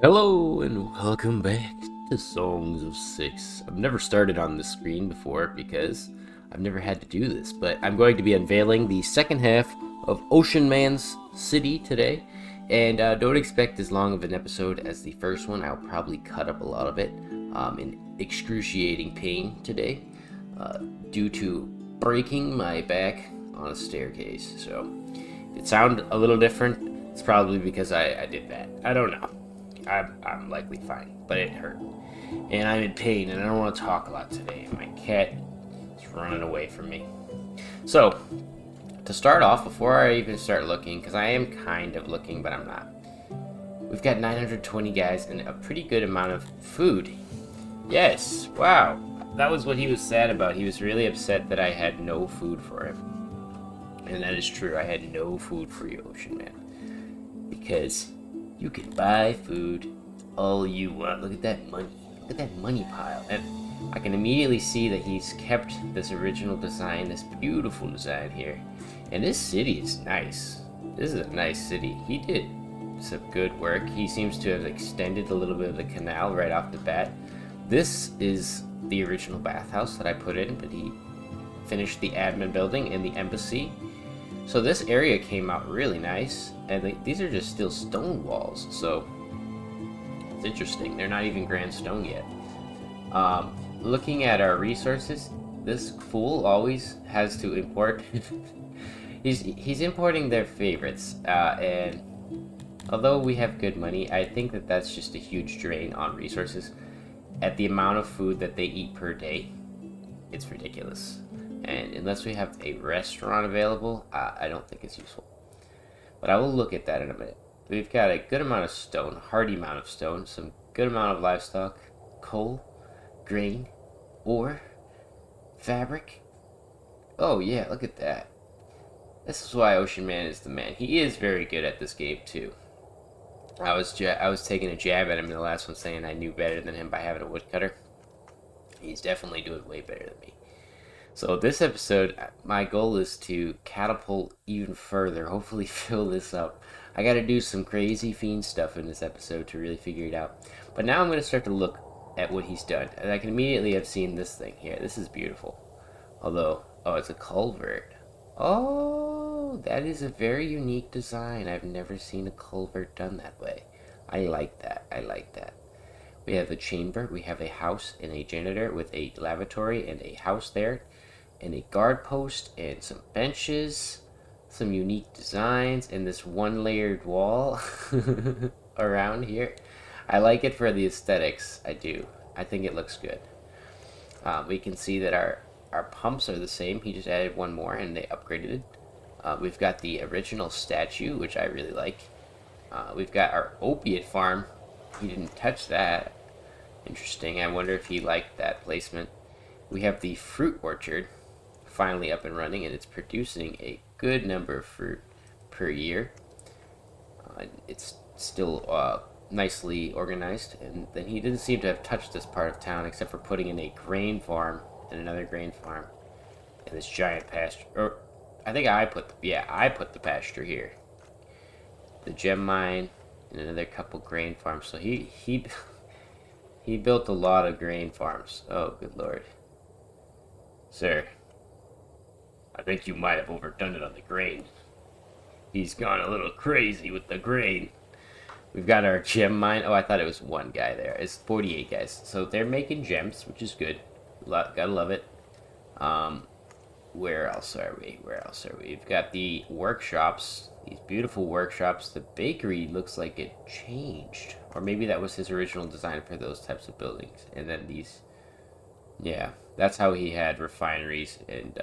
Hello and welcome back to Songs of Six. I've never started on this screen before because I've never had to do this, but I'm going to be unveiling the second half of Ocean Man's City today. And don't expect as long of an episode as the first one. I'll probably cut up a lot of it in excruciating pain today due to breaking my back on a staircase. So if it sounds a little different, it's probably because I did that. I don't know. I'm likely fine, but it hurt. And I'm in pain, and I don't want to talk a lot today. My cat is running away from me. So, to start off, before I even start looking, because I am kind of looking, but I'm not, we've got 920 guys and a pretty good amount of food. Yes, wow. That was what he was sad about. He was really upset that I had no food for him. And that is true. I had no food for you, Ocean Man. Because you can buy food all you want. Look at that money. Look at that money pile. And I can immediately see that he's kept this original design, this beautiful design here. And this city is nice. This is a nice city. He did some good work. He seems to have extended a little bit of the canal right off the bat. This is the original bathhouse that I put in, but he finished the admin building and the embassy. So this area came out really nice, and these are just still stone walls, so it's interesting. They're not even grand stone yet. Looking at our resources, this fool always has to import. he's importing their favorites, and although we have good money, I think that that's just a huge drain on resources. At the amount of food that they eat per day, it's ridiculous. And unless we have a restaurant available, I don't think it's useful. But I will look at that in a minute. We've got a good amount of stone, hardy amount of stone, some good amount of livestock, coal, grain, ore, fabric. Oh yeah, look at that. This is why Ocean Man is the man. He is very good at this game too. I was taking a jab at him in the last one, saying I knew better than him by having a woodcutter. He's definitely doing way better than me. So this episode, my goal is to catapult even further, hopefully fill this up. I gotta do some crazy fiend stuff in this episode to really figure it out. But now I'm gonna start to look at what he's done. And I can immediately have seen this thing here. This is beautiful. Although, oh, it's a culvert. Oh, that is a very unique design. I've never seen a culvert done that way. I like that. I like that. We have a chamber, we have a house and a janitor with a lavatory and a house there, and a guard post and some benches, some unique designs, and this one-layered wall around here. I like it for the aesthetics. I do. I think it looks good. We can see that our pumps are the same. He just added one more and they upgraded it. We've got the original statue, which I really like. We've got our opiate farm. He didn't touch that. Interesting. I wonder if he liked that placement. We have the fruit orchard finally up and running, and it's producing a good number of fruit per year. It's still nicely organized, and then he didn't seem to have touched this part of town except for putting in a grain farm and another grain farm and this giant pasture. Or I think I put the pasture here. The gem mine and another couple grain farms. So he built a lot of grain farms. Oh, good lord. Sir, I think you might have overdone it on the grain. He's gone a little crazy with the grain. We've got our gem mine. Oh, I thought it was one guy there. It's 48 guys. So they're making gems, which is good. Gotta love it. Where else are we? We've got the workshops. These beautiful workshops. The bakery looks like it changed. Or maybe that was his original design for those types of buildings. And then these... Yeah, that's how he had refineries and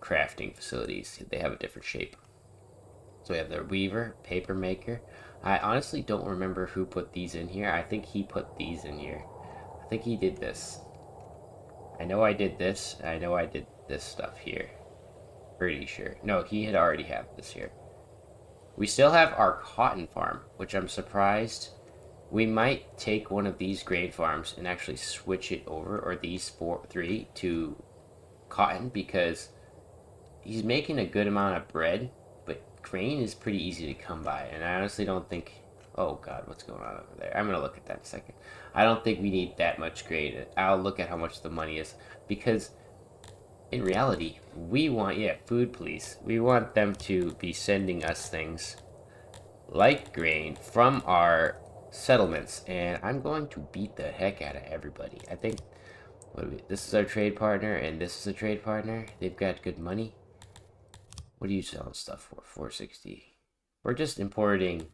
crafting facilities. They have a different shape. So we have the weaver, paper maker. I honestly don't remember who put these in here. I think he put these in here. I think he did this. I know I did this. I know I did this stuff here. Pretty sure. No, he had already had this here. We still have our cotton farm, which I'm surprised. We might take one of these grain farms and actually switch it over, or these three, to cotton, because he's making a good amount of bread, but grain is pretty easy to come by, and I honestly don't think. Oh God, what's going on over there? I'm gonna look at that in a second. I don't think we need that much grain. I'll look at how much the money is because in reality, we want, yeah, food police. We want them to be sending us things like grain from our settlements, and I'm going to beat the heck out of everybody. I think this is our trade partner, and this is a trade partner. They've got good money. What are you selling stuff for? 460. We're just importing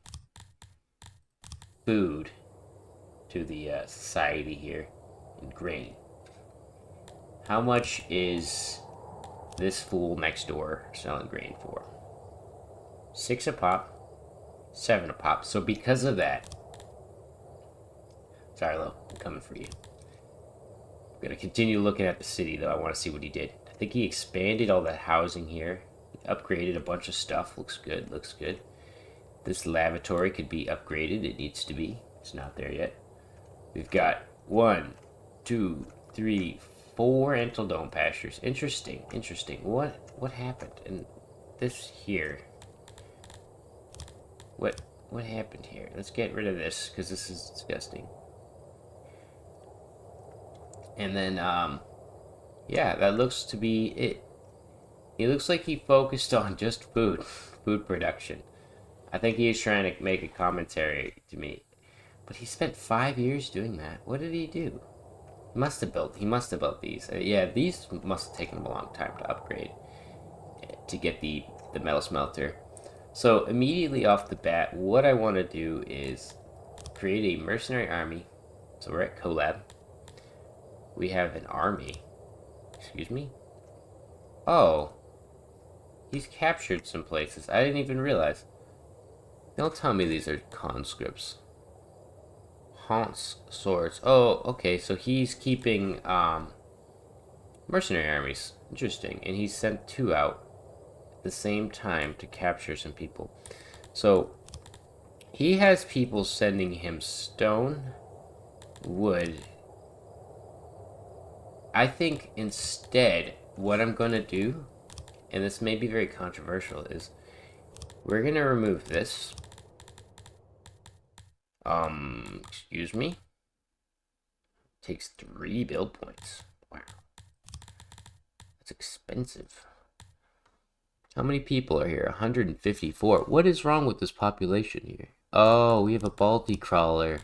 food to the society here in grain. How much is this fool next door selling grain for? 6 a pop, 7 a pop. So because of that, Sarlo, I'm coming for you. I'm gonna continue looking at the city though. I want to see what he did. I think he expanded all that housing here. He upgraded a bunch of stuff. Looks good. Looks good. This lavatory could be upgraded. It needs to be. It's not there yet. We've got 1, 2, 3, 4 Antle Dome pastures. Interesting. Interesting. What happened? And this here. What happened here? Let's get rid of this because this is disgusting. And then yeah, that looks to be it. It looks like he focused on just food production. I think he is trying to make a commentary to me. But he spent 5 years doing that. What did he do? He must have built these. Yeah, these must have taken him a long time to upgrade to get the metal smelter. So immediately off the bat, what I want to do is create a mercenary army. So we're at Collab. We have an army. Excuse me? Oh. He's captured some places. I didn't even realize. Don't tell me these are conscripts. Haunts swords. Oh, okay, so he's keeping mercenary armies. Interesting. And he sent 2 out at the same time to capture some people. So he has people sending him stone, wood. I think instead what I'm gonna do, and this may be very controversial, is we're gonna remove this. Excuse me. Takes 3 build points. Wow. That's expensive. How many people are here? 154. What is wrong with this population here? Oh, we have a Balti crawler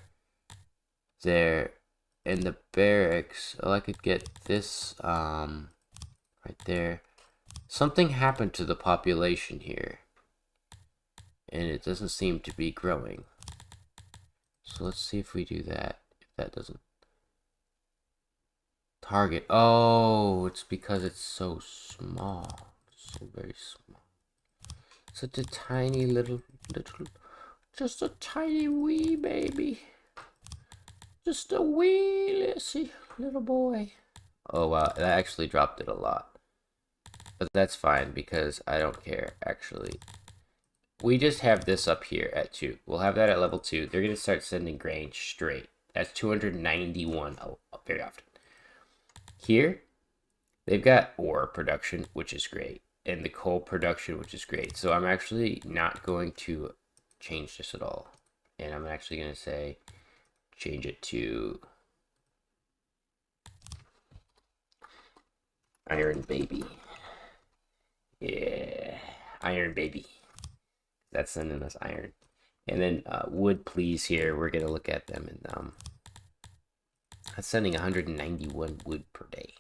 there in the barracks. Oh, I could get this, right there. Something happened to the population here, and it doesn't seem to be growing. So let's see if we do that. If that doesn't target. Oh, it's because it's so small. So very small. Such a tiny little, just a tiny wee baby. Just a wee little boy. Oh wow, that actually dropped it a lot. But that's fine because I don't care, actually. We just have this up here at 2. We'll have that at level 2. They're going to start sending grain straight. That's 291 very often. Here, they've got ore production, which is great. And the coal production, which is great. So I'm actually not going to change this at all. And I'm actually going to say, change it to Iron Baby. Yeah, Iron Baby. That's sending us iron. And then wood, please, here. We're going to look at them. And that's sending 191 wood per day.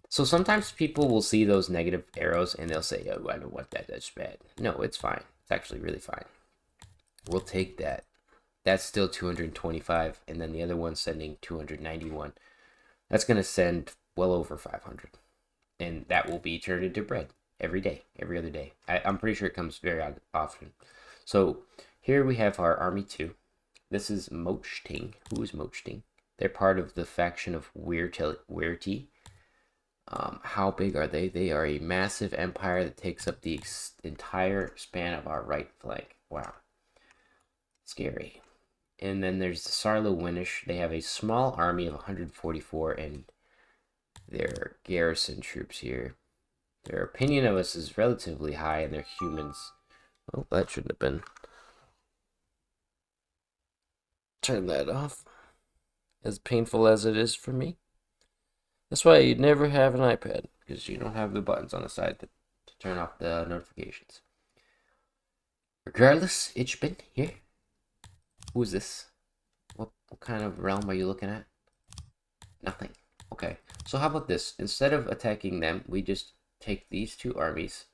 So sometimes people will see those negative arrows and they'll say, oh, I don't want that. That's bad. No, it's fine. It's actually really fine. We'll take that. That's still 225. And then the other one's sending 291. That's going to send well over 500. And that will be turned into bread every day, every other day. I'm pretty sure it comes very often. So here we have our army 2. This is Mochting. Who is Mochting? They're part of the faction of Weirti. How big are they? They are a massive empire that takes up the entire span of our right flank. Wow. Scary. And then there's the Sarlo Winnish. They have a small army of 144 and their garrison troops here. Their opinion of us is relatively high, and they're humans. Oh, that shouldn't have been. Turn that off. As painful as it is for me. That's why you'd never have an iPad, because you don't have the buttons on the side to turn off the notifications. Regardless, Itchbin here. Who is this? What kind of realm are you looking at? Nothing. Okay, so how about this? Instead of attacking them, we just take these two armies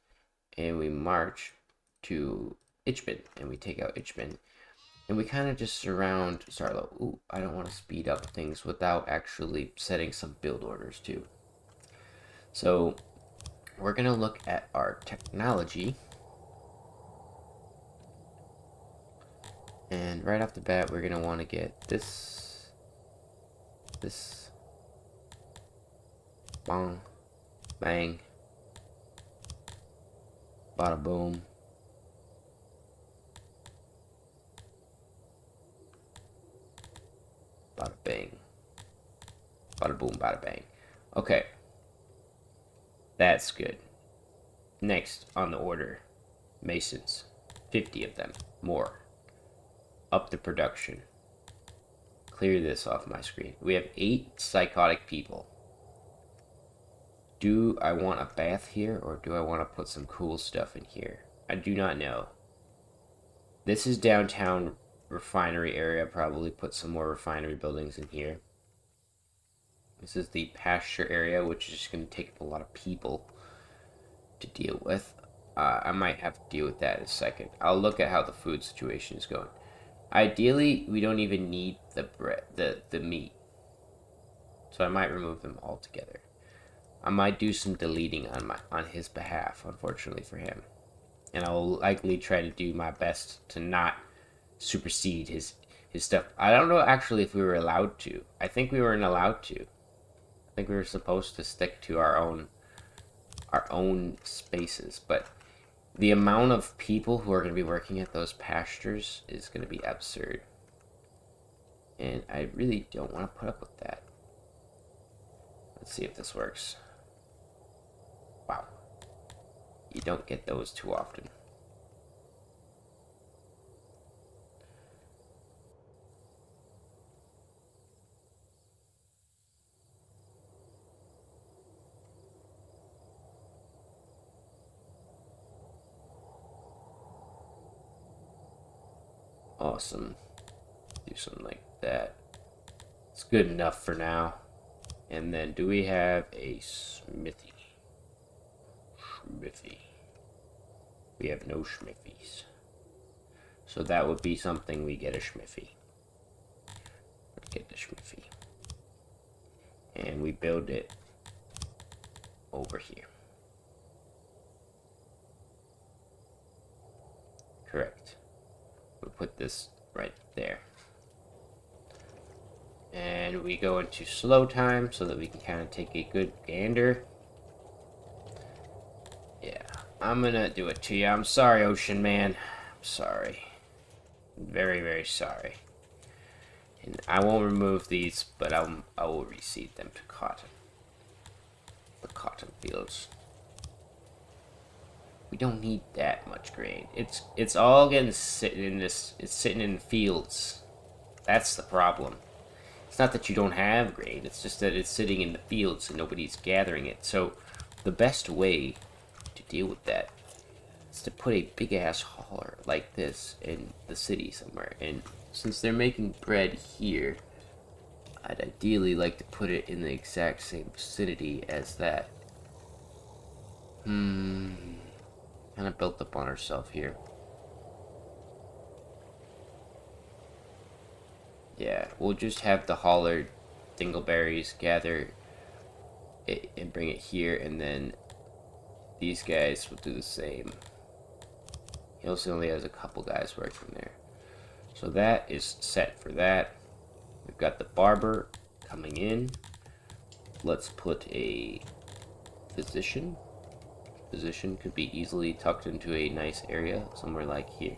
and we march to Itchbin, and we take out Itchbin, and we kind of just surround Sarlo. Ooh, I don't want to speed up things without actually setting some build orders too. So we're gonna look at our technology, and right off the bat, we're gonna want to get this, bong, bang, bada boom. Bada bang. Bada boom, bada bang. Okay. That's good. Next on the order, Masons. 50 of them. More. Up the production. Clear this off my screen. We have 8 psychotic people. Do I want a bath here, or do I want to put some cool stuff in here? I do not know. This is downtown refinery area. Probably put some more refinery buildings in here. This is the pasture area, which is just going to take up a lot of people to deal with. I might have to deal with that in a second. I'll look at how the food situation is going. Ideally, we don't even need the bread, the meat. So I might remove them altogether. I might do some deleting on his behalf, unfortunately for him. And I'll likely try to do my best to not supersede his stuff. I don't know actually if we were allowed to. I think we weren't allowed to. I think we were supposed to stick to our own spaces, but the amount of people who are going to be working at those pastures is going to be absurd. And I really don't want to put up with that. Let's see if this works. Wow. You don't get those too often. Awesome. Do something like that. It's good enough for now. And then do we have a smithy? Smithy. We have no schmithies. So that would be something we get a schmithy. Let's get the schmithy. And we build it over here. Correct. We'll put this right there. And we go into slow time so that we can kind of take a good gander. Yeah, I'm gonna do it to you. I'm sorry, Ocean Man. I'm sorry. Very, very sorry. And I won't remove these, but I will reseed them to cotton. The cotton fields. We don't need that much grain. It's all getting sitting in this. It's sitting in fields. That's the problem. It's not that you don't have grain. It's just that it's sitting in the fields and nobody's gathering it. So the best way to deal with that is to put a big ass hauler like this in the city somewhere. And since they're making bread here, I'd ideally like to put it in the exact same vicinity as that. Kind of built up on herself here. Yeah, we'll just have the hauler dingleberries gather it and bring it here, and then these guys will do the same. He also only has a couple guys working there. So that is set for that. We've got the barber coming in. Let's put a physician. Physician could be easily tucked into a nice area, somewhere like here.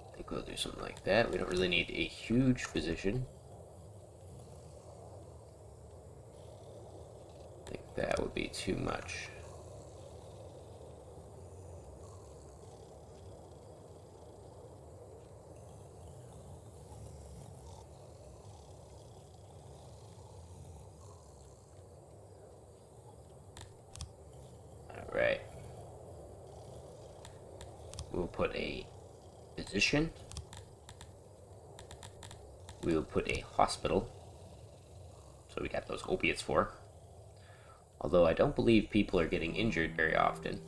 I think we'll do something like that. We don't really need a huge physician. be too much. Alright. We'll put a physician. We will put a hospital. So we got those opiates for. Although I don't believe people are getting injured very often.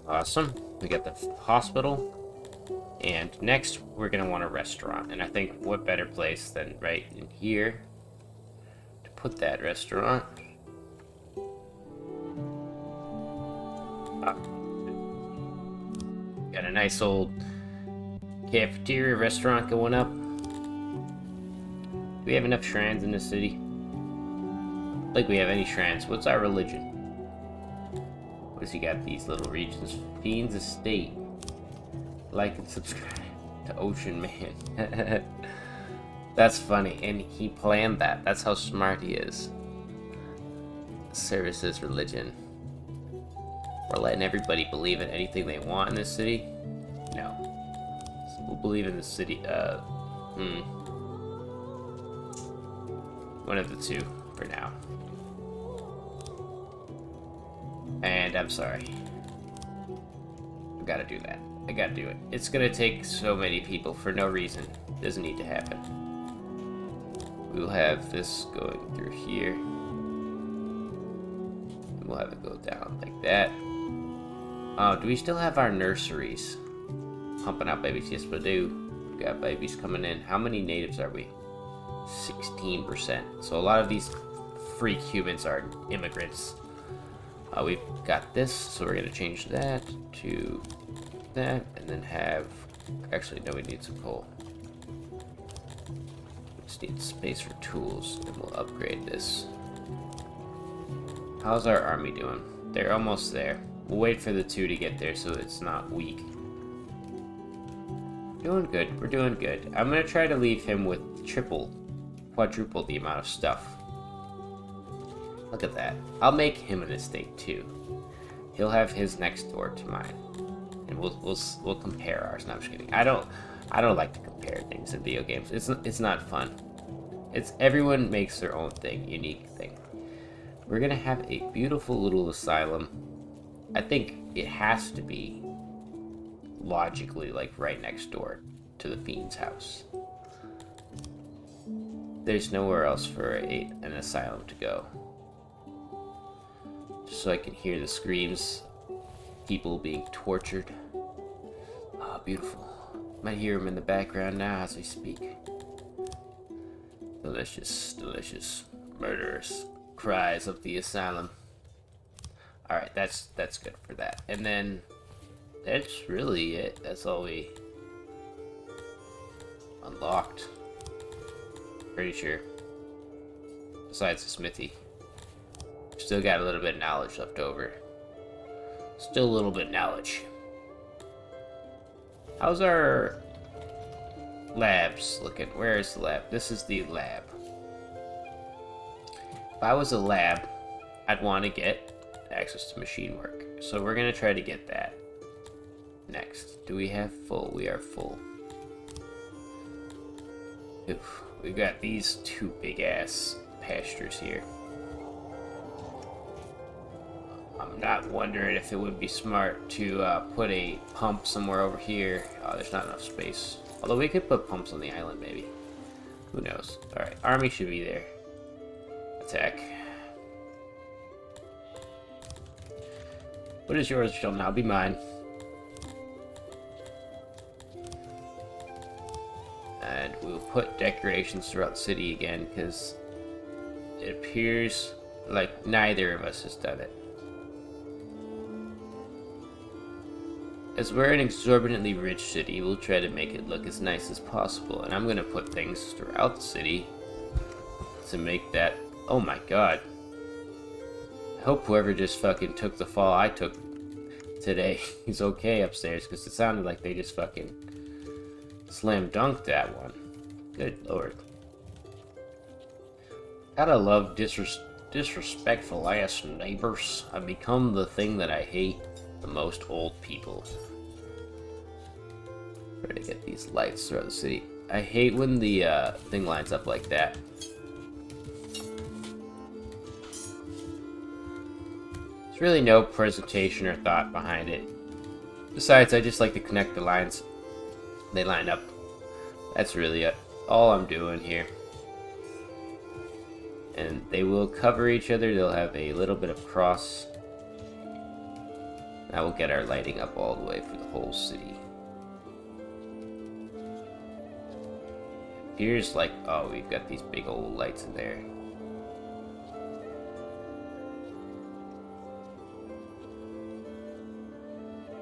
Awesome. We got the hospital. And next, we're going to want a restaurant. And I think what better place than right in here to put that restaurant. Got a nice old cafeteria restaurant going up. Do we have enough shrines in the city? Like we have any shrines. What's our religion? What has he got? These little regions. Fiend's Estate. Like and subscribe to Ocean Man. That's funny, and he planned that. That's how smart he is. Services, religion. We're letting everybody believe in anything they want in this city? No. So we'll believe in the city. One of the two for now. And I'm sorry. I gotta do that. I gotta do it. It's gonna take so many people for no reason. Doesn't need to happen. We'll have this going through here. We'll have it go down like that. Do we still have our nurseries? Pumping out babies? Yes, we do. We've got babies coming in. How many natives are we? 16%. So a lot of these freak humans are immigrants. We've got this, so we're gonna change that to that, and then have... Actually, no, we need some coal. We just need space for tools, and we'll upgrade this. How's our army doing? They're almost there. We'll wait for the 2 to get there so it's not weak. Doing good. We're doing good. I'm gonna try to leave him with quadruple the amount of stuff. Look at that. I'll make him an estate too. He'll have his next door to mine, and we'll compare ours. No, I'm just kidding. I don't like to compare things in video games. It's not fun. It's everyone makes their own thing, unique thing. We're gonna have a beautiful little asylum. I think it has to be logically like right next door to the Fiend's house. There's nowhere else for an asylum to go. Just so I can hear the screams, people being tortured. Ah, beautiful. Might hear them in the background now as we speak. Delicious, delicious, murderous cries of the asylum. Alright, that's good for that. And then that's really it. That's all we unlocked. Pretty sure. Besides the smithy. Still got a little bit of knowledge left over. Still a little bit of knowledge. How's our labs looking? Where is the lab? This is the lab. If I was a lab, I'd want to get access to machine work. So we're going to try to get that next. Do we have full? We are full. Oof. We've got these 2 big-ass pastures here. I'm not wondering if it would be smart to put a pump somewhere over here. Oh, there's not enough space. Although we could put pumps on the island, maybe. Who knows? Alright, army should be there. Attack. What is yours shall now be mine. And we'll put decorations throughout the city again, because it appears like neither of us has done it. As we're an exorbitantly rich city, we'll try to make it look as nice as possible, and I'm gonna put things throughout the city to make that... Oh my god. I hope whoever just fucking took the fall I took today is okay upstairs, because it sounded like they just fucking slam dunked that one. Good lord. Gotta love disrespectful ass neighbors. I've become the thing that I hate the most: old people. Try to get these lights throughout the city. I hate when the thing lines up like that. There's really no presentation or thought behind it. Besides, I just like to connect the lines. They line up. That's really all I'm doing here. And they will cover each other. They'll have a little bit of cross. That will get our lighting up all the way for the whole city. Here's like, oh, we've got these big old lights in there.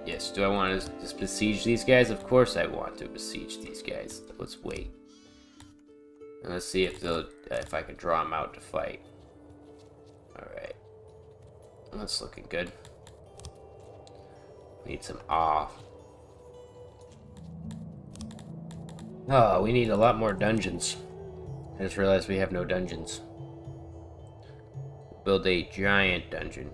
Yes, do I want to just besiege these guys? Of course I want to besiege these guys. Let's wait. And let's see if they'll, if I can draw them out to fight. Alright. That's looking good. Need some awe. Oh, we need a lot more dungeons. I just realized we have no dungeons. Build a giant dungeon.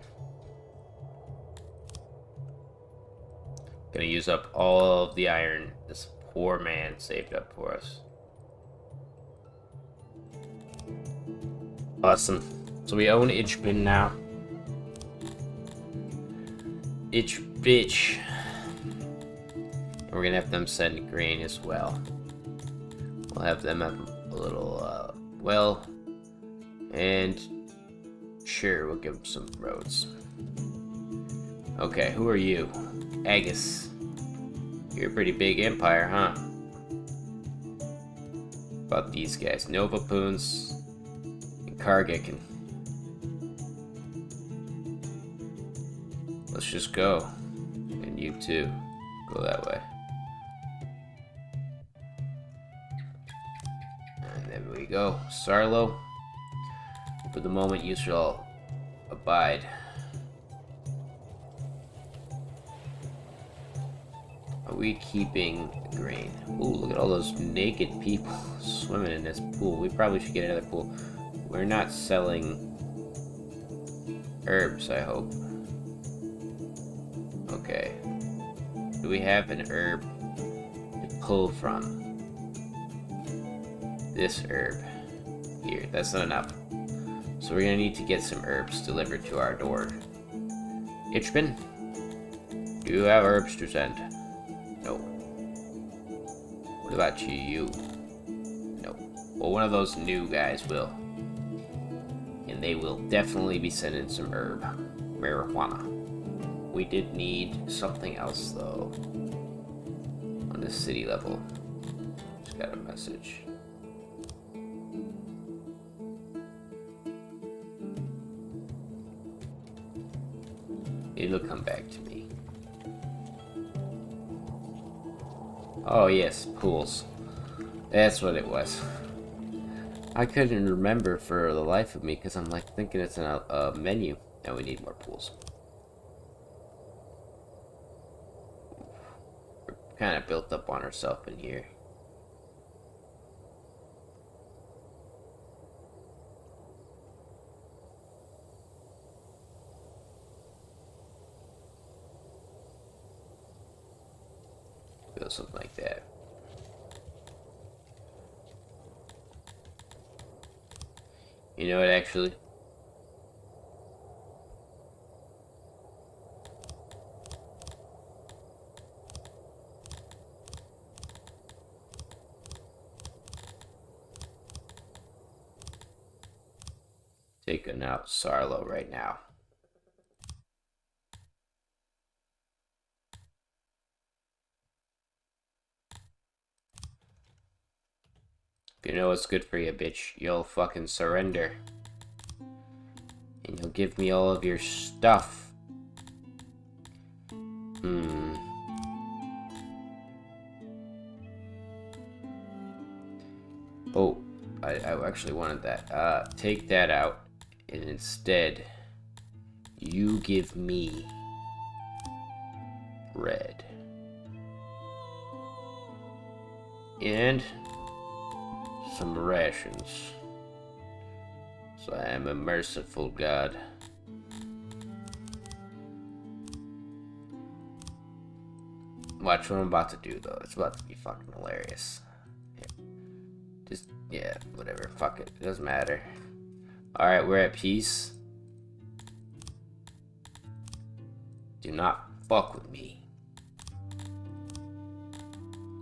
Gonna use up all of the iron this poor man saved up for us. Awesome. So we own Itchbin now. Itch bitch. And we're gonna have them send grain as well. We'll have them have a little well, and sure, we'll give them some roads. Okay, who are you? Agus. You're a pretty big empire, huh? About these guys, Novapoons and Kargikin. Let's just go. And you too. Go that way. And there we go. Sarlo. For the moment, you shall abide. Are we keeping grain? Ooh, look at all those naked people swimming in this pool. We probably should get another pool. We're not selling herbs, I hope. Okay. Do we have an herb to pull from? This herb. Here, that's not enough. So we're gonna need to get some herbs delivered to our door. Itchbin? Do you have herbs to send? No. What about you? No. Well, one of those new guys will. And they will definitely be sending some herb. Marijuana. We did need something else, though. On the city level. Just got a message. It'll come back to me. Oh yes, pools. That's what it was. I couldn't remember for the life of me because I'm like thinking it's in a menu. Now we need more pools. We're kind of built up on ourselves in here. Build something like that. You know what, actually? Taking out Sarlo right now. You know what's good for you, bitch. You'll fucking surrender. And you'll give me all of your stuff. Oh, I actually wanted that. Take that out, and instead, you give me bread. And some rations. So I am a merciful God. Watch what I'm about to do, though. It's about to be fucking hilarious. Just, yeah, whatever. Fuck it. It doesn't matter. Alright, we're at peace. Do not fuck with me.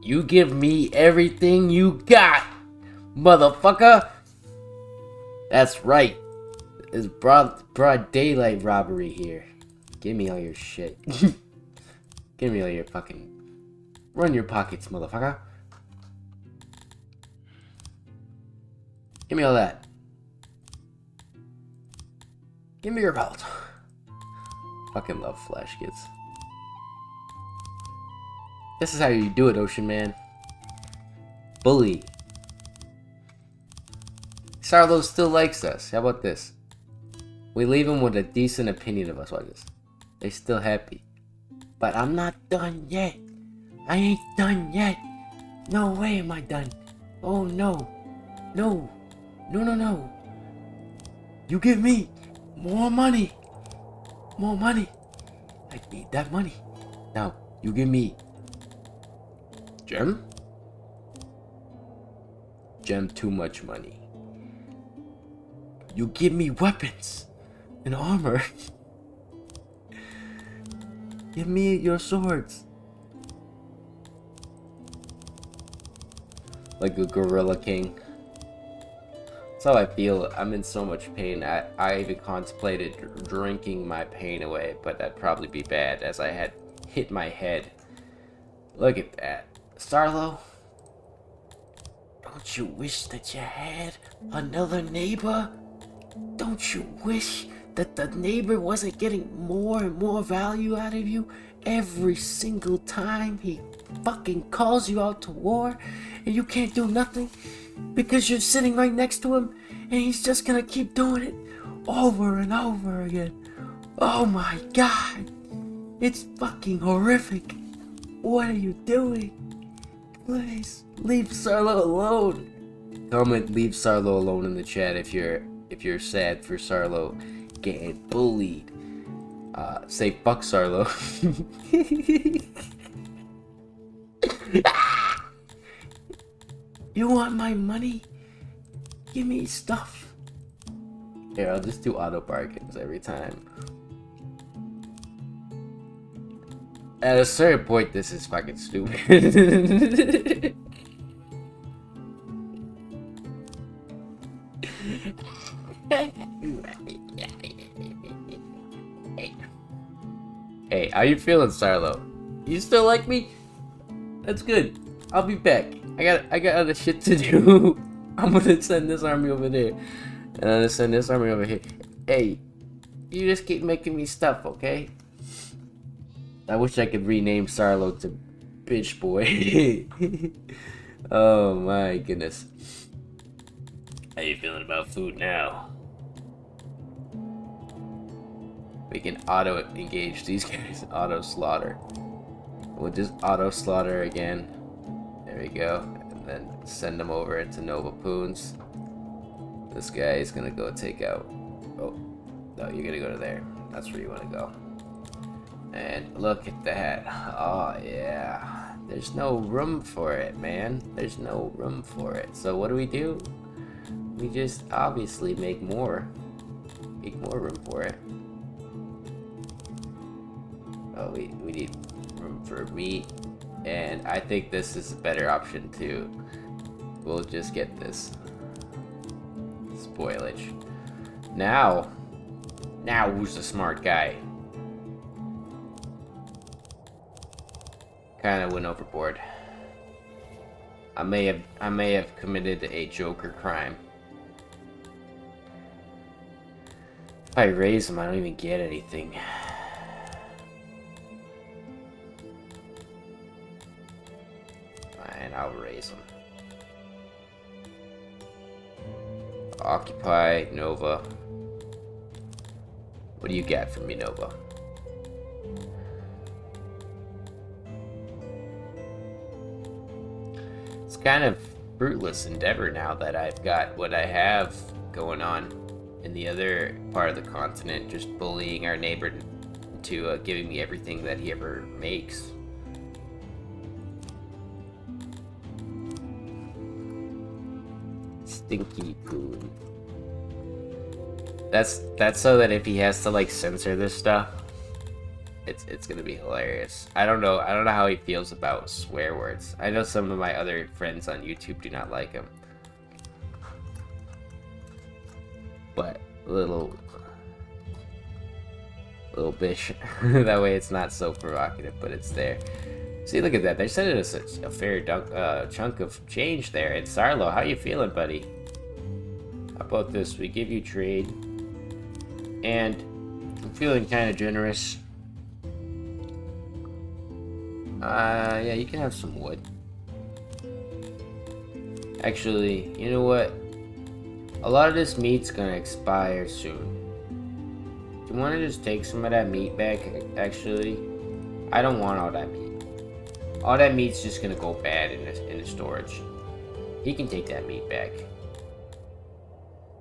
You give me everything you got, motherfucker! That's right. It's broad daylight robbery here. Give me all your shit. Give me all your fucking... Run your pockets, motherfucker. Give me all that. Give me your belt. Fucking love Flash kids. This is how you do it, Ocean Man. Bully. Sarlo still likes us. How about this? We leave him with a decent opinion of us like this. They're still happy. But I'm not done yet. I ain't done yet. No way am I done. Oh no. No. No, no, no. You give me more money. More money. I need that money. Now, you give me gem? Gem too much money. You give me weapons and armor. Give me your swords. Like a gorilla king. That's how I feel. I'm in so much pain. I even contemplated drinking my pain away, but that'd probably be bad as I had hit my head. Look at that. Starlo, don't you wish that you had another neighbor? Don't you wish that the neighbor wasn't getting more and more value out of you every single time he fucking calls you out to war and you can't do nothing because you're sitting right next to him and he's just gonna keep doing it over and over again? Oh my god, it's fucking horrific. What are you doing? Please leave Sarlo alone. Comment leave Sarlo alone in the chat if you're sad for Sarlo getting bullied. Say fuck Sarlo. You want my money? Give me stuff. Here, I'll just do auto bargains every time. At a certain point, this is fucking stupid. Hey, how you feeling, Sarlo? You still like me? That's good. I'll be back. I got other shit to do. I'm gonna send this army over there. And I'm gonna send this army over here. Hey, you just keep making me stuff, okay? I wish I could rename Sarlo to Bitch Boy. Oh my goodness. How you feeling about food now? We can auto engage these guys. Auto slaughter. We'll just auto slaughter again. There we go. And then send them over into Nova Poons. This guy is gonna go take out. Oh, no, you're gonna go to there. That's where you wanna go. And look at that. Oh yeah. There's no room for it, man. There's no room for it. So what do? We just obviously make more. Make more room for it. Oh, we need room for meat. And I think this is a better option too. We'll just get this. Spoilage. Now who's the smart guy? Kinda went overboard. I may have committed a Joker crime. If I raise him, I don't even get anything. Fine, I'll raise him. Occupy Nova. What do you got for me, Nova? It's kind of fruitless endeavor now that I've got what I have going on in the other part of the continent, just bullying our neighbor into giving me everything that he ever makes. Stinky poon. That's so that if he has to like censor this stuff, it's gonna be hilarious. I don't know how he feels about swear words. I know some of my other friends on YouTube do not like him, but little bish. That way it's not so provocative, but it's there. See, look at that. They're sending us a fair chunk of change there. And Sarlo, how you feeling, buddy? How about this? We give you trade, and I'm feeling kind of generous. Yeah, you can have some wood. Actually, you know what? A lot of this meat's gonna expire soon. Do you want to just take some of that meat back, actually? I don't want all that meat. All that meat's just gonna go bad in the storage. He can take that meat back.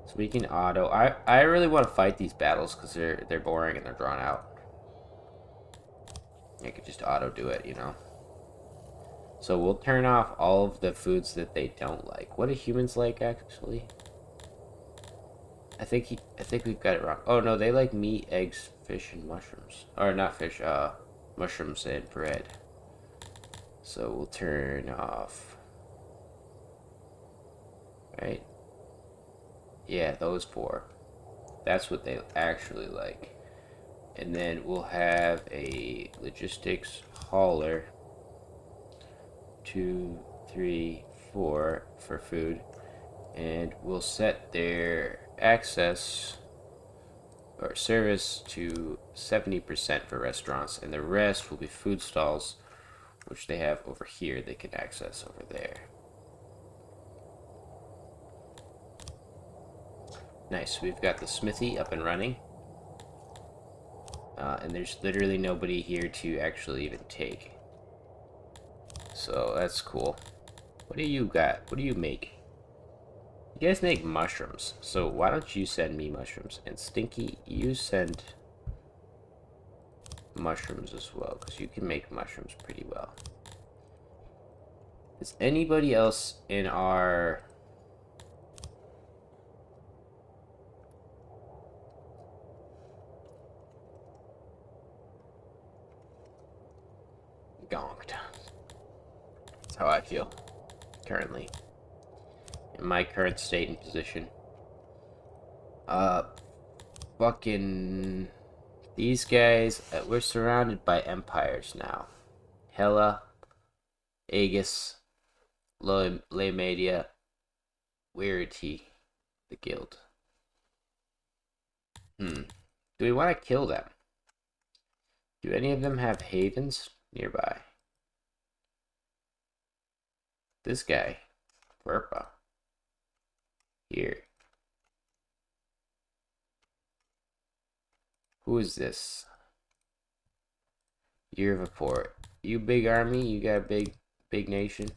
So we can auto. I really want to fight these battles because they're boring and they're drawn out. I could just auto do it, you know. So we'll turn off all of the foods that they don't like. What do humans like, actually? I think we've got it wrong. Oh no, they like meat, eggs, fish, and mushrooms. Or not fish, mushrooms and bread. So we'll turn off. Right? Yeah, those four. That's what they actually like. And then we'll have a logistics hauler. 2, 3, 4 for food. And we'll set their access or service to 70% for restaurants, and the rest will be food stalls, which they have over here. They can access over there. Nice. We've got the smithy up and running, and there's literally nobody here to actually even take. So that's cool. What do you got? What do you make? You guys make mushrooms, so why don't you send me mushrooms? And Stinky, you send mushrooms as well, because you can make mushrooms pretty well. Is anybody else in our... Gonked. That's how I feel currently. In my current state and position. Fucking... These guys, we're surrounded by empires now. Hela, Aegis, Lemadia, Weirity, the guild. Do we want to kill them? Do any of them have havens nearby? This guy, Verpa. Here. Who is this? Year of a port. You big army? You got a big nation?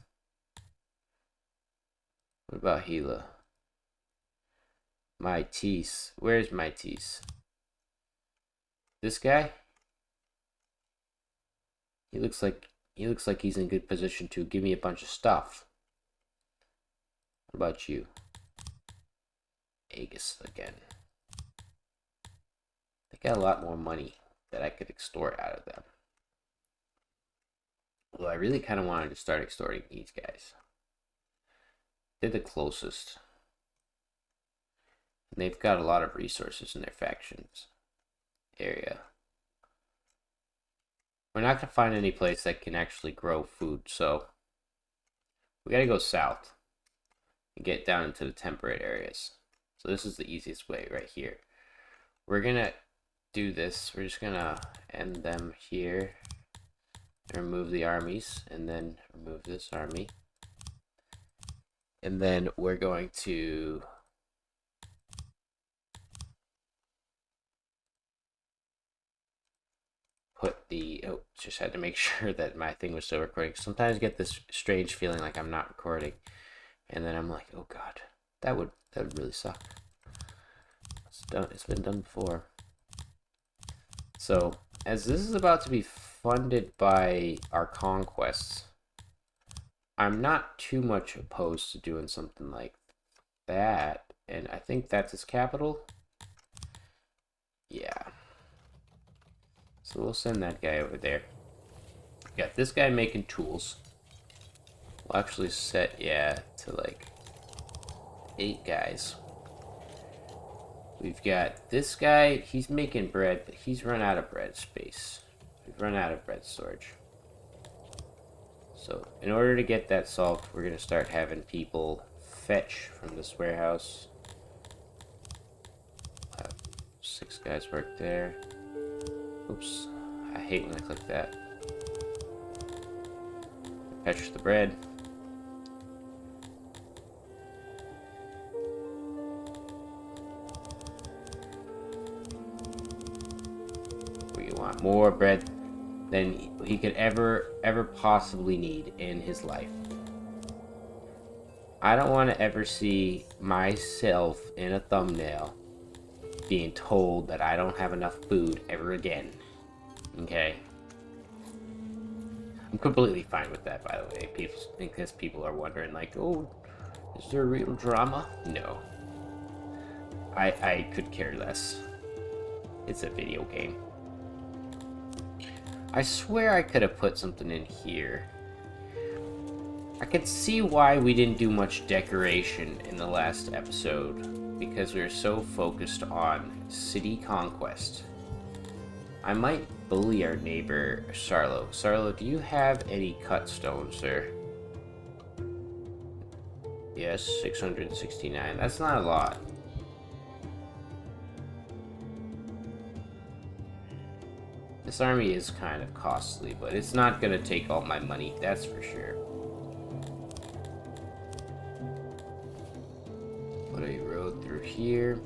What about Gila? Mytis. Where's Mytis? This guy? He looks like he's in good position to give me a bunch of stuff. What about you? Aegis again. They got a lot more money that I could extort out of them. Well, I really kind of wanted to start extorting these guys. They're the closest. And they've got a lot of resources in their factions area. We're not going to find any place that can actually grow food, so we got to go south and get down into the temperate areas. So this is the easiest way right here. We're going to do this. We're just going to end them here. Remove the armies, and then remove this army. And then we're going to just had to make sure that my thing was still recording. Sometimes I get this strange feeling like I'm not recording, and then I'm like, oh god, that would really suck. It's been done before. So, as this is about to be funded by our conquests, I'm not too much opposed to doing something like that. And I think that's its capital. Yeah. So we'll send that guy over there. Got this guy making tools. We'll actually set, yeah, to like 8 guys. We've got this guy, he's making bread, but he's run out of bread space. We've run out of bread storage. So in order to get that solved, we're going to start having people fetch from this warehouse. Have 6 guys work there. Oops, I hate when I click that. Fetch the bread. We want more bread than he could ever possibly need in his life. I don't want to ever see myself in a thumbnail being told that I don't have enough food ever again. Okay? I'm completely fine with that, by the way, because people are wondering, like, oh, is there real drama? No. I could care less. It's a video game. I swear I could have put something in here. I can see why we didn't do much decoration in the last episode, because we were so focused on city conquest. I might bully our neighbor, Sarlo. Sarlo, do you have any cut stones, sir? Yes, 669. That's not a lot. This army is kind of costly, but it's not gonna take all my money, that's for sure. Put a road through here.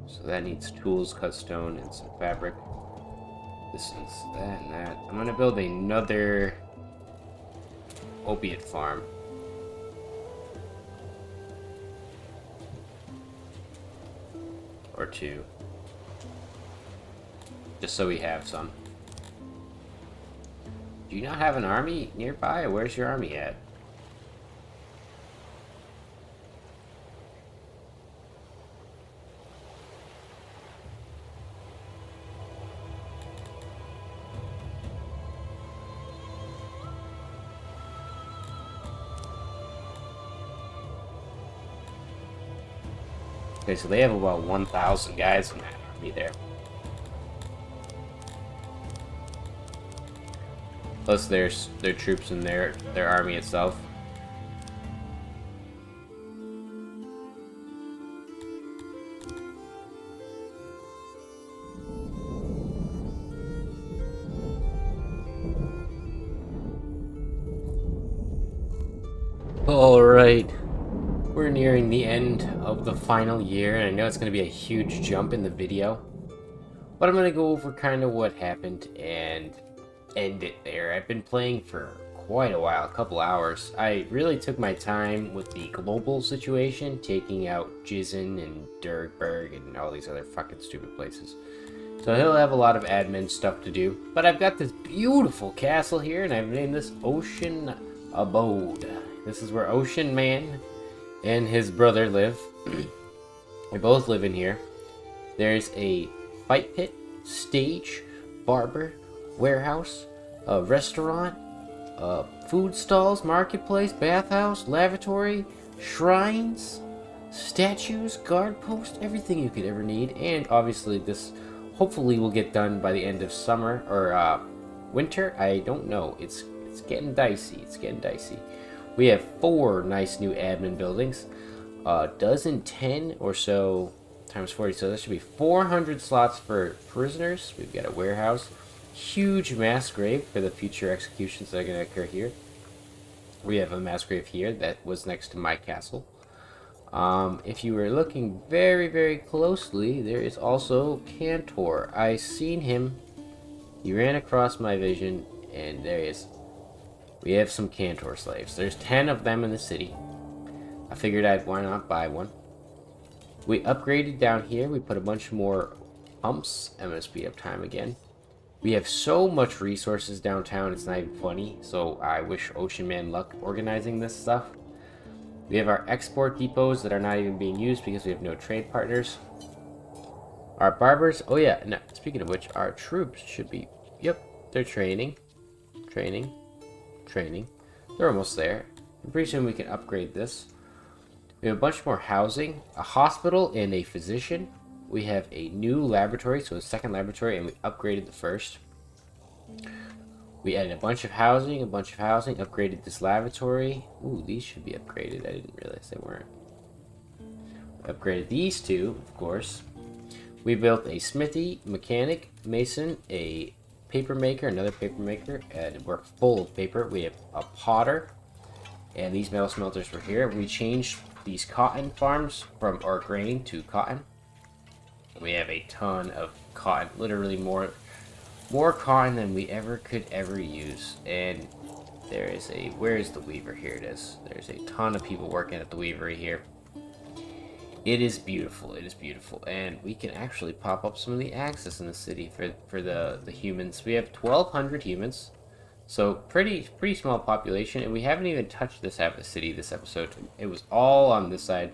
So that needs tools, cut stone, and some fabric. This is that and that. I'm gonna build another opiate farm. Or 2. Just so we have some. Do you not have an army nearby? Or where's your army at? Okay, so they have about 1,000 guys in that army there. Plus there's their troops in their army itself. Alright. We're nearing the end of the final year, and I know it's going to be a huge jump in the video. But I'm going to go over kind of what happened and end it there. I've been playing for quite a while, a couple hours. I really took my time with the global situation, taking out Jizen and Durgberg and all these other fucking stupid places. So he'll have a lot of admin stuff to do. But I've got this beautiful castle here, and I've named this Ocean Abode. This is where Ocean Man and his brother live. They both live in here. There's a fight pit, stage, barber, warehouse, a restaurant, food stalls, marketplace, bathhouse, lavatory, shrines, statues, guard post, everything you could ever need. And obviously this hopefully will get done by the end of summer or winter. I don't know. It's getting dicey. It's getting dicey. We have 4 nice new admin buildings. Dozen 10 or so times 40. So that should be 400 slots for prisoners. We've got a warehouse. Huge mass grave for the future executions that are going to occur here. We have a mass grave here that was next to my castle. If you were looking very, very closely, there is also Cantor. I seen him. He ran across my vision, and there he is. We have some Cantor slaves. There's 10 of them in the city. I figured why not buy one. We upgraded down here. We put a bunch more pumps. MSP uptime again. We have so much resources downtown, it's not even funny. So I wish Ocean Man luck organizing this stuff. We have our export depots that are not even being used because we have no trade partners. Our barbers, oh yeah, no, speaking of which, our troops should be, yep, they're training. They're almost there. I'm pretty soon we can upgrade this. We have a bunch more housing, a hospital, and a physician. We have a new laboratory, so a second laboratory, and we upgraded the first. We added a bunch of housing, upgraded this laboratory. Ooh, these should be upgraded. I didn't realize they weren't. Upgraded these two, of course. We built a smithy, mechanic, mason, a paper maker, another paper maker, and we're full of paper. We have a potter, and these metal smelters were here. We changed these cotton farms from our grain to cotton. We have a ton of cotton, literally more cotton than we could ever use. And there is a, where is the weaver? Here it is. There's a ton of people working at the weavery here. It is beautiful. It is beautiful. And we can actually pop up some of the access in the city for the humans. We have 1,200 humans. So pretty small population. And we haven't even touched this half of the city this episode. It was all on this side.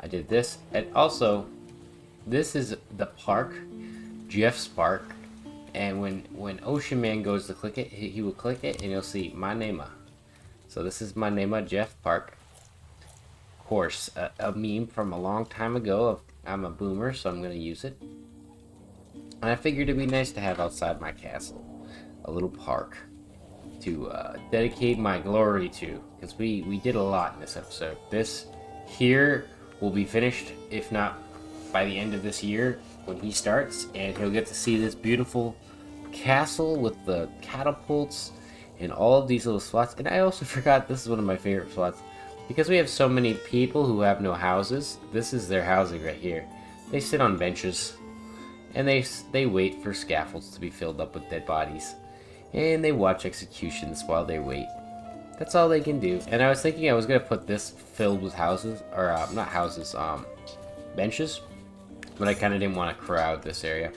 I did this. And also, this is the park. Jeff's park. And when Ocean Man goes to click it, he will click it and you'll see my name. So this is my name, Jeff Park. Of course, a meme from a long time ago. I'm a boomer, so I'm going to use it. And I figured it'd be nice to have outside my castle a little park to dedicate my glory to, because we did a lot in this episode. This here will be finished, if not by the end of this year when he starts, and he'll get to see this beautiful castle with the catapults and all of these little slots. And I also forgot, this is one of my favorite slots. Because we have so many people who have no houses, this is their housing right here. They sit on benches, and they wait for scaffolds to be filled up with dead bodies. And they watch executions while they wait. That's all they can do. And I was thinking I was going to put this filled with houses, or not houses, benches. But I kind of didn't want to crowd this area.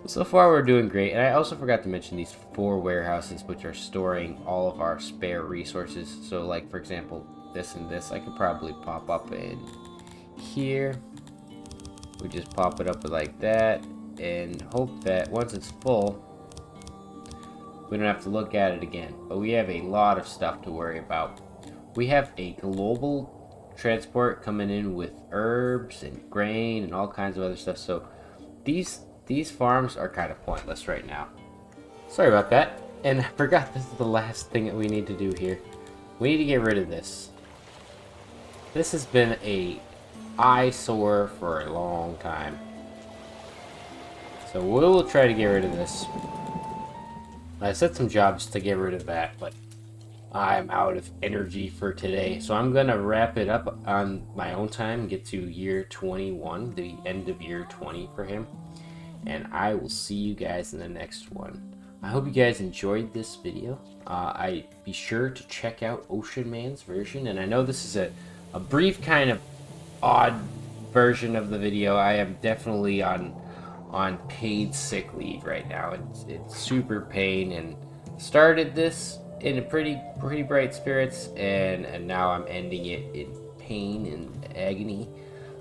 But so far we're doing great. And I also forgot to mention these 4 warehouses which are storing all of our spare resources. So like, for example, this and this, I could probably pop up in here. We just pop it up like that and hope that once it's full, we don't have to look at it again. But we have a lot of stuff to worry about. We have a global transport coming in with herbs and grain and all kinds of other stuff. So these farms are kind of pointless right now. Sorry about that. And I forgot this is the last thing that we need to do here. We need to get rid of this. This has been a eyesore for a long time. So we will try to get rid of this. I set some jobs to get rid of that, but I'm out of energy for today. So I'm going to wrap it up on my own time, get to year 21, the end of year 20 for him. And I will see you guys in the next one. I hope you guys enjoyed this video. I be sure to check out Ocean Man's version. And I know this is a brief kind of odd version of the video. I am definitely on paid sick leave right now. It's super pain, and started this in a pretty bright spirits, and now I'm ending it in pain and agony.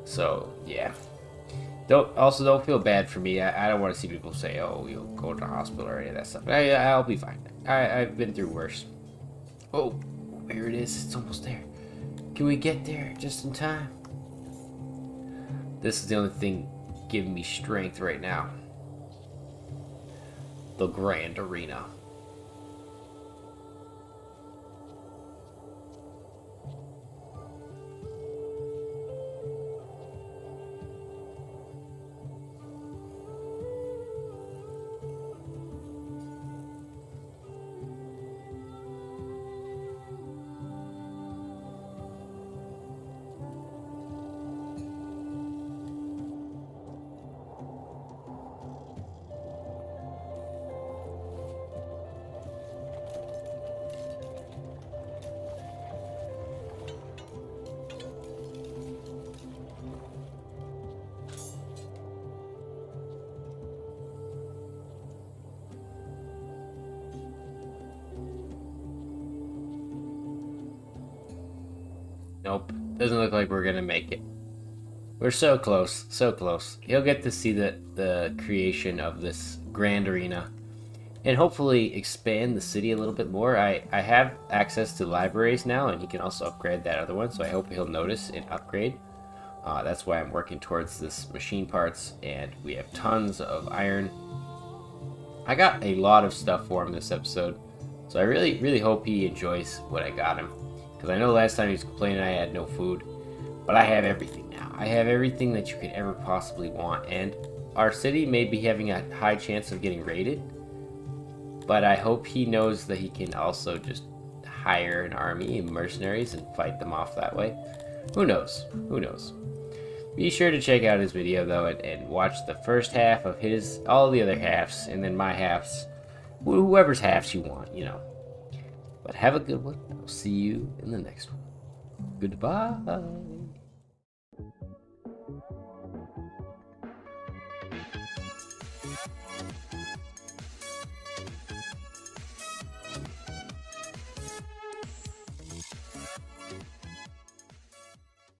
So yeah. Don't feel bad for me. I don't want to see people say, oh, you'll go to the hospital or any of that stuff. I'll be fine. I've been through worse. Oh, here it is. It's almost there. Can we get there just in time? This is the only thing giving me strength right now. The Grand Arena. Nope. Doesn't look like we're gonna make it. We're so close, so close. He'll get to see the creation of this grand arena and hopefully expand the city a little bit more. I have access to libraries now, and he can also upgrade that other one, so I hope he'll notice and upgrade. That's why I'm working towards this machine parts, and we have tons of iron. I got a lot of stuff for him this episode, so I really hope he enjoys what I got him, because I know last time he was complaining I had no food, but I have everything now. I have everything that you could ever possibly want, and our city may be having a high chance of getting raided, but I hope he knows that he can also just hire an army of mercenaries and fight them off that way. Who knows? Who knows? Be sure to check out his video though, and watch the first half of his, all the other halves, and then my halves, whoever's halves you want, you know. But have a good one. I'll see you in the next one. Goodbye.